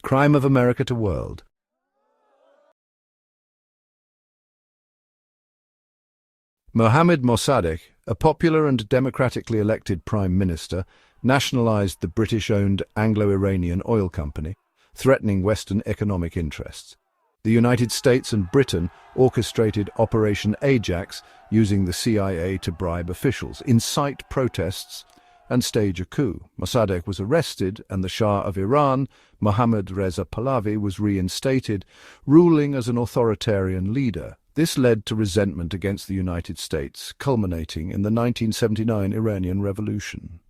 Crime of America to World. Mohammad Mossadegh, a popular and democratically elected prime minister, nationalized the British-owned Anglo-Iranian oil company, threatening Western economic interests. The United States and Britain orchestrated Operation Ajax, using the CIA to bribe officials, incite protests, and stage a coup. Mossadegh was arrested, and the Shah of Iran, Mohammad Reza Pahlavi, was reinstated, ruling as an authoritarian leader. This led to resentment against the United States, culminating in the 1979 Iranian Revolution.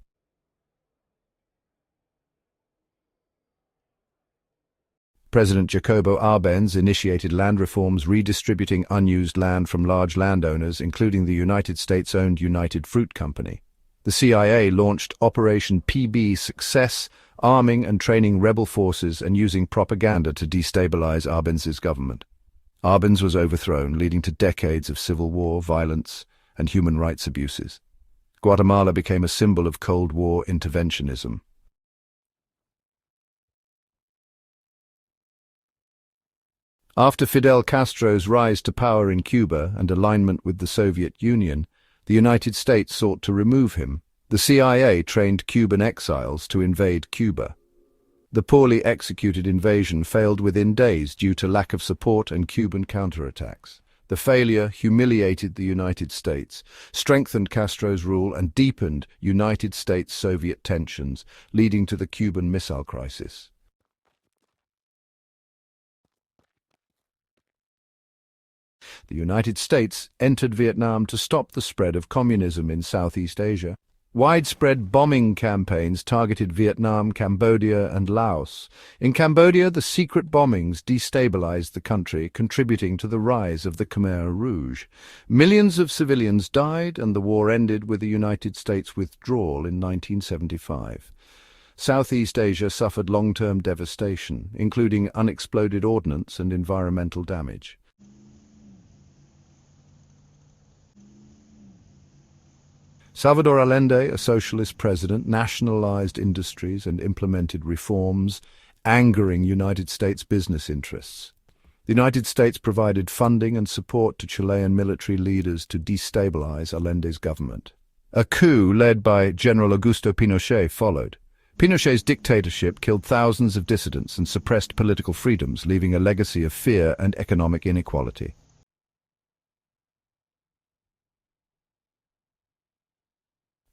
President Jacobo Arbenz initiated land reforms, redistributing unused land from large landowners, including the United States-owned United Fruit Company. The CIA launched Operation PB Success, arming and training rebel forces and using propaganda to destabilize Arbenz's government. Arbenz was overthrown, leading to decades of civil war, violence, and human rights abuses. Guatemala became a symbol of Cold War interventionism. After Fidel Castro's rise to power in Cuba and alignment with the Soviet Union, the United States sought to remove him. The CIA trained Cuban exiles to invade Cuba. The poorly executed invasion failed within days due to lack of support and Cuban counterattacks. The failure humiliated the United States, strengthened Castro's rule, and deepened United States-Soviet tensions, leading to the Cuban Missile Crisis. The United States entered Vietnam to stop the spread of communism in Southeast Asia. Widespread bombing campaigns targeted Vietnam, Cambodia, and Laos. In Cambodia, the secret bombings destabilized the country, contributing to the rise of the Khmer Rouge. Millions of civilians died, and the war ended with the United States' withdrawal in 1975. Southeast Asia suffered long-term devastation, including unexploded ordnance and environmental damage. Salvador Allende, a socialist president, nationalized industries and implemented reforms, angering United States business interests. The United States provided funding and support to Chilean military leaders to destabilize Allende's government. A coup led by General Augusto Pinochet followed. Pinochet's dictatorship killed thousands of dissidents and suppressed political freedoms, leaving a legacy of fear and economic inequality.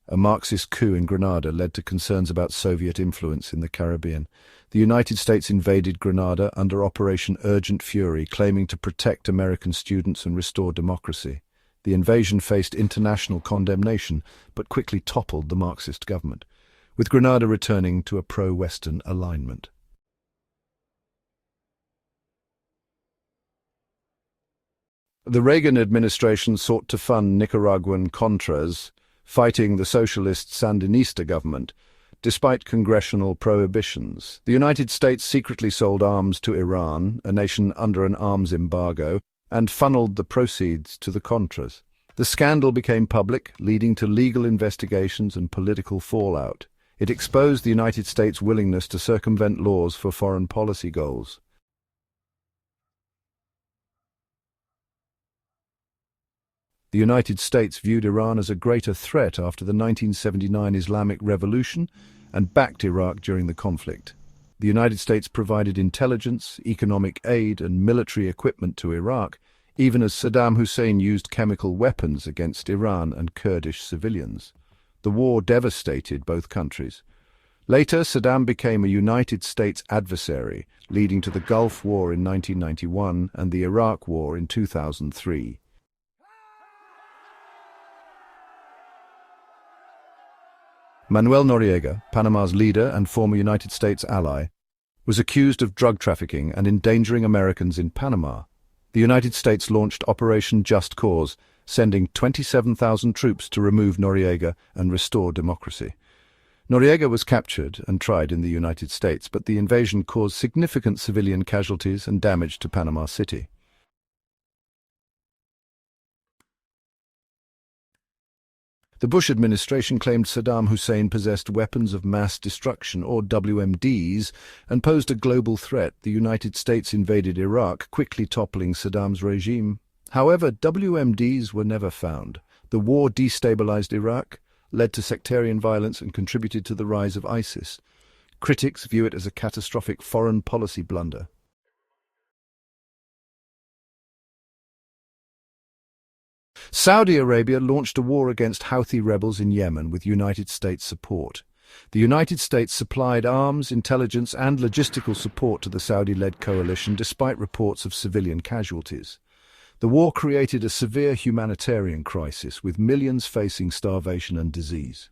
A Marxist coup in Grenada led to concerns about Soviet influence in the Caribbean. The United States invaded Grenada under Operation Urgent Fury, claiming to protect American students and restore democracy. The invasion faced international condemnation, but quickly toppled the Marxist government, with Grenada returning to a pro-Western alignment. The Reagan administration sought to fund Nicaraguan Contras, fighting the socialist Sandinista government, despite congressional prohibitions. The United States secretly sold arms to Iran, a nation under an arms embargo, and funneled the proceeds to the Contras. The scandal became public, leading to legal investigations and political fallout. It exposed the United States' willingness to circumvent laws for foreign policy goals. The United States viewed Iran as a greater threat after the 1979 Islamic Revolution and backed Iraq during the conflict. The United States provided intelligence, economic aid, and military equipment to Iraq, even as Saddam Hussein used chemical weapons against Iran and Kurdish civilians. The war devastated both countries. Later, Saddam became a United States adversary, leading to the Gulf War in 1991 and the Iraq War in 2003. Manuel Noriega, Panama's leader and former United States ally, was accused of drug trafficking and endangering Americans in Panama. The United States launched Operation Just Cause, sending 27,000 troops to remove Noriega and restore democracy. Noriega was captured and tried in the United States, but the invasion caused significant civilian casualties and damage to Panama City. The Bush administration claimed Saddam Hussein possessed weapons of mass destruction, or WMDs, and posed a global threat. The United States invaded Iraq, quickly toppling Saddam's regime. However, WMDs were never found. The war destabilized Iraq, led to sectarian violence, and contributed to the rise of ISIS. Critics view it as a catastrophic foreign policy blunder. Saudi Arabia launched a war against Houthi rebels in Yemen with United States support. The United States supplied arms, intelligence, and logistical support to the Saudi-led coalition despite reports of civilian casualties. The war created a severe humanitarian crisis, with millions facing starvation and disease.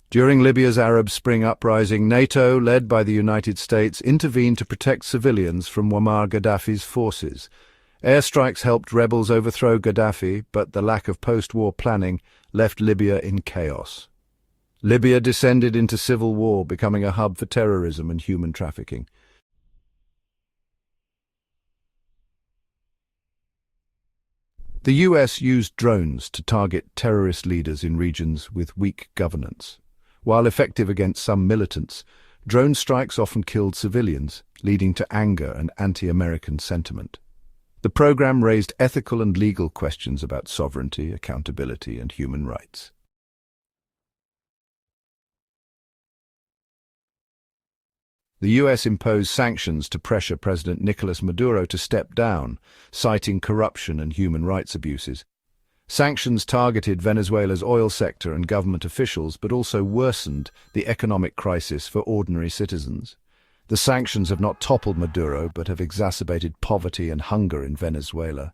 During Libya's Arab Spring uprising, NATO, led by the United States, intervened to protect civilians from Muammar Gaddafi's forces. Airstrikes helped rebels overthrow Gaddafi, but the lack of post-war planning left Libya in chaos. Libya descended into civil war, becoming a hub for terrorism and human trafficking. The US used drones to target terrorist leaders in regions with weak governance. While effective against some militants, drone strikes often killed civilians, leading to anger and anti-American sentiment. The program raised ethical and legal questions about sovereignty, accountability, and human rights. The US imposed sanctions to pressure President Nicolas Maduro to step down, citing corruption and human rights abuses. Sanctions targeted Venezuela's oil sector and government officials, but also worsened the economic crisis for ordinary citizens. The sanctions have not toppled Maduro, but have exacerbated poverty and hunger in Venezuela.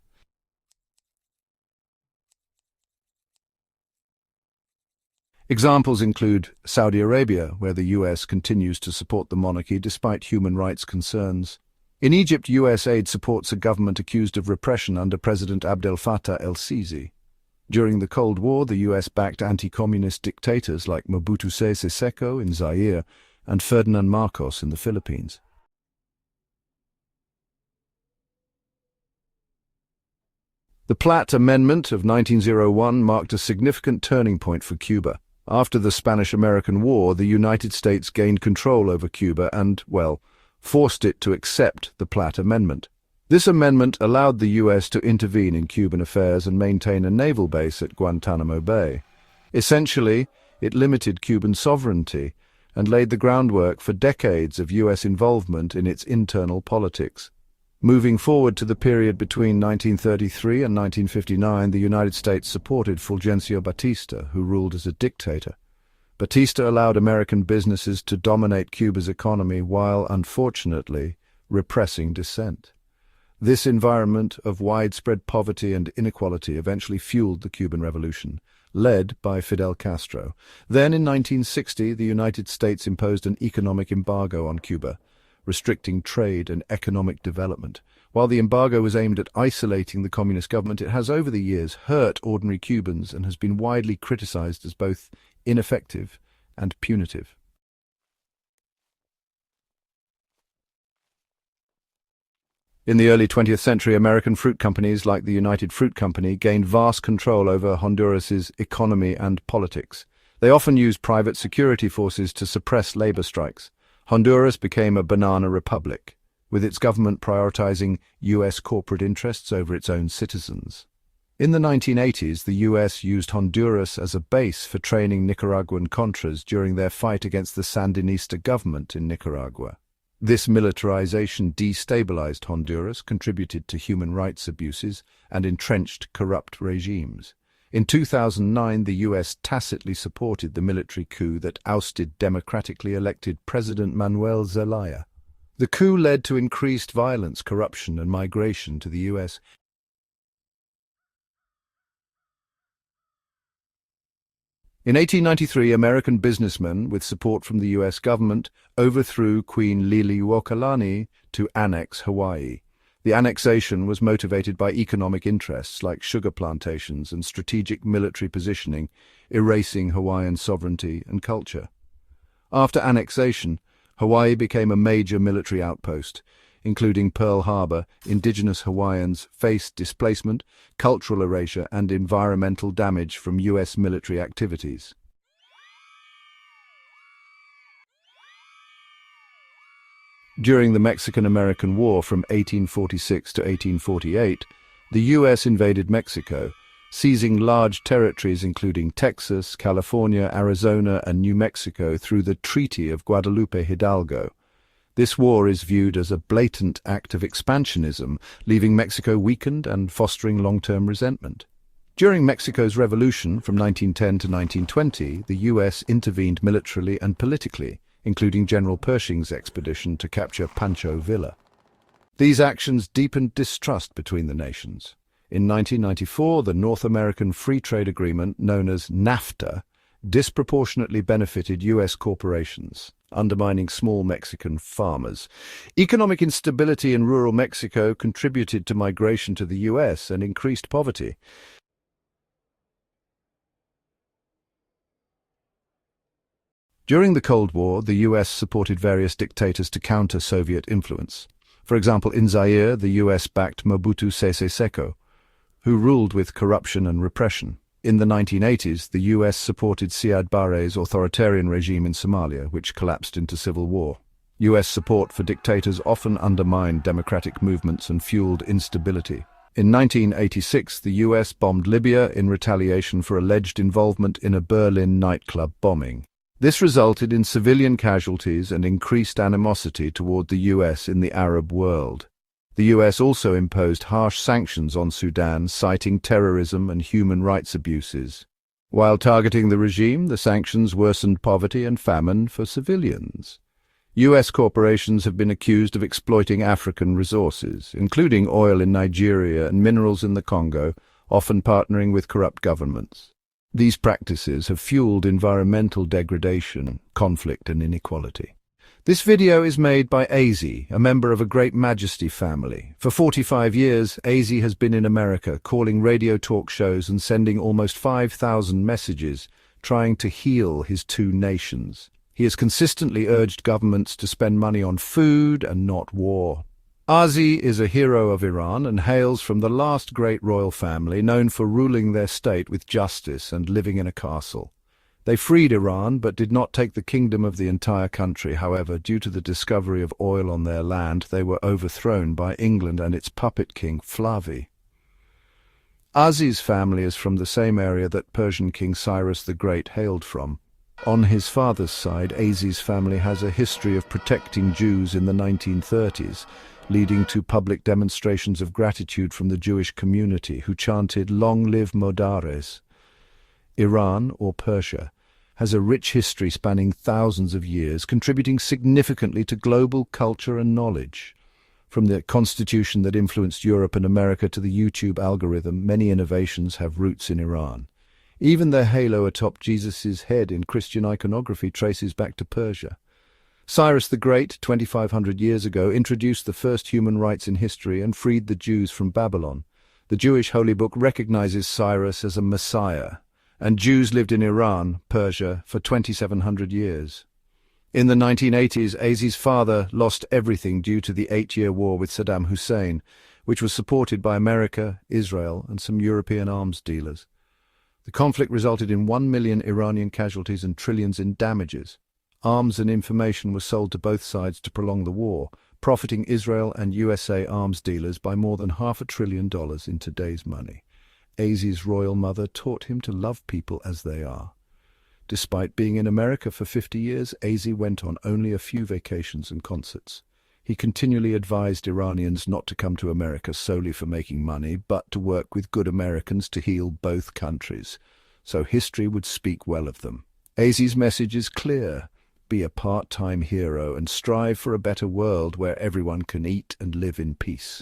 Examples include Saudi Arabia, where the US continues to support the monarchy despite human rights concerns. In Egypt, US aid supports a government accused of repression under President Abdel Fattah el-Sisi. During the Cold War, the US backed anti-communist dictators like Mobutu Sese Seko in Zaire and Ferdinand Marcos in the Philippines. The Platt Amendment of 1901 marked a significant turning point for Cuba. After the Spanish-American War, the United States gained control over Cuba and, well, forced it to accept the Platt Amendment. This amendment allowed the US to intervene in Cuban affairs and maintain a naval base at Guantanamo Bay. Essentially, it limited Cuban sovereignty and laid the groundwork for decades of US involvement in its internal politics. Moving forward to the period between 1933 and 1959, the United States supported Fulgencio Batista, who ruled as a dictator. Batista allowed American businesses to dominate Cuba's economy while, unfortunately, repressing dissent. This environment of widespread poverty and inequality eventually fueled the Cuban Revolution, led by Fidel Castro. Then, in 1960, the United States imposed an economic embargo on Cuba, restricting trade and economic development. While the embargo was aimed at isolating the communist government, it has over the years hurt ordinary Cubans and has been widely criticized as both ineffective and punitive. In the early 20th century, American fruit companies like the United Fruit Company gained vast control over Honduras's economy and politics. They often used private security forces to suppress labor strikes. Honduras became a banana republic, with its government prioritizing US corporate interests over its own citizens. In the 1980s, the US used Honduras as a base for training Nicaraguan Contras during their fight against the Sandinista government in Nicaragua. This militarization destabilized Honduras, contributed to human rights abuses, and entrenched corrupt regimes. In 2009, the US tacitly supported the military coup that ousted democratically elected President Manuel Zelaya. The coup led to increased violence, corruption, and migration to the US. In 1893, American businessmen, with support from the US government, overthrew Queen Liliuokalani to annex Hawaii. The annexation was motivated by economic interests like sugar plantations and strategic military positioning, erasing Hawaiian sovereignty and culture. After annexation, Hawaii became a major military outpost. including Pearl Harbor, indigenous Hawaiians faced displacement, cultural erasure, and environmental damage from U.S. military activities. During the Mexican-American War from 1846 to 1848, the U.S. invaded Mexico, seizing large territories including Texas, California, Arizona, and New Mexico through the Treaty of Guadalupe Hidalgo. This war is viewed as a blatant act of expansionism, leaving Mexico weakened and fostering long-term resentment. During Mexico's revolution from 1910 to 1920, the U.S. intervened militarily and politically, including General Pershing's expedition to capture Pancho Villa. These actions deepened distrust between the nations. In 1994, the North American Free Trade Agreement, known as NAFTA, disproportionately benefited U.S. corporations, undermining small Mexican farmers. Economic instability in rural Mexico contributed to migration to the U.S. and increased poverty. During the Cold War, the U.S. supported various dictators to counter Soviet influence. For example, in Zaire, the U.S. backed Mobutu Sese Seko, who ruled with corruption and repression. In the 1980s, the U.S. supported Siad Barre's authoritarian regime in Somalia, which collapsed into civil war. U.S. support for dictators often undermined democratic movements and fueled instability. In 1986, the U.S. bombed Libya in retaliation for alleged involvement in a Berlin nightclub bombing. This resulted in civilian casualties and increased animosity toward the U.S. in the Arab world. The U.S. also imposed harsh sanctions on Sudan, citing terrorism and human rights abuses. While targeting the regime, the sanctions worsened poverty and famine for civilians. U.S. corporations have been accused of exploiting African resources, including oil in Nigeria and minerals in the Congo, often partnering with corrupt governments. These practices have fueled environmental degradation, conflict, and inequality. This video is made by Azy, a member of a Great Majesty family. For 45 years, Azy has been in America, calling radio talk shows and sending almost 5,000 messages, trying to heal his two nations. He has consistently urged governments to spend money on food and not war. Azy is a hero of Iran and hails from the last great royal family, known for ruling their state with justice and living in a castle. They freed Iran but did not take the kingdom of the entire country. However, due to the discovery of oil on their land, they were overthrown by England and its puppet king, Flavi. Azy's family is from the same area that Persian King Cyrus the Great hailed from. On his father's side, Azy's family has a history of protecting Jews in the 1930s, leading to public demonstrations of gratitude from the Jewish community, who chanted, "Long live Modares." Iran, or Persia, has a rich history spanning thousands of years, contributing significantly to global culture and knowledge. From the constitution that influenced Europe and America to the YouTube algorithm, many innovations have roots in Iran. Even the halo atop Jesus' head in Christian iconography traces back to Persia. Cyrus the Great, 2,500 years ago, introduced the first human rights in history and freed the Jews from Babylon. The Jewish Holy Book recognizes Cyrus as a Messiah, and Jews lived in Iran, Persia, for 2,700 years. In the 1980s, Azy's father lost everything due to the 8-year war with Saddam Hussein, which was supported by America, Israel, and some European arms dealers. The conflict resulted in 1 million Iranian casualties and trillions in damages. Arms and information were sold to both sides to prolong the war, profiting Israel and USA arms dealers by more than $500 billion in today's money. Azy's royal mother taught him to love people as they are. Despite being in America for 50 years, Azy went on only a few vacations and concerts. He continually advised Iranians not to come to America solely for making money, but to work with good Americans to heal both countries, so history would speak well of them. Azy's message is clear: be a part-time hero and strive for a better world where everyone can eat and live in peace.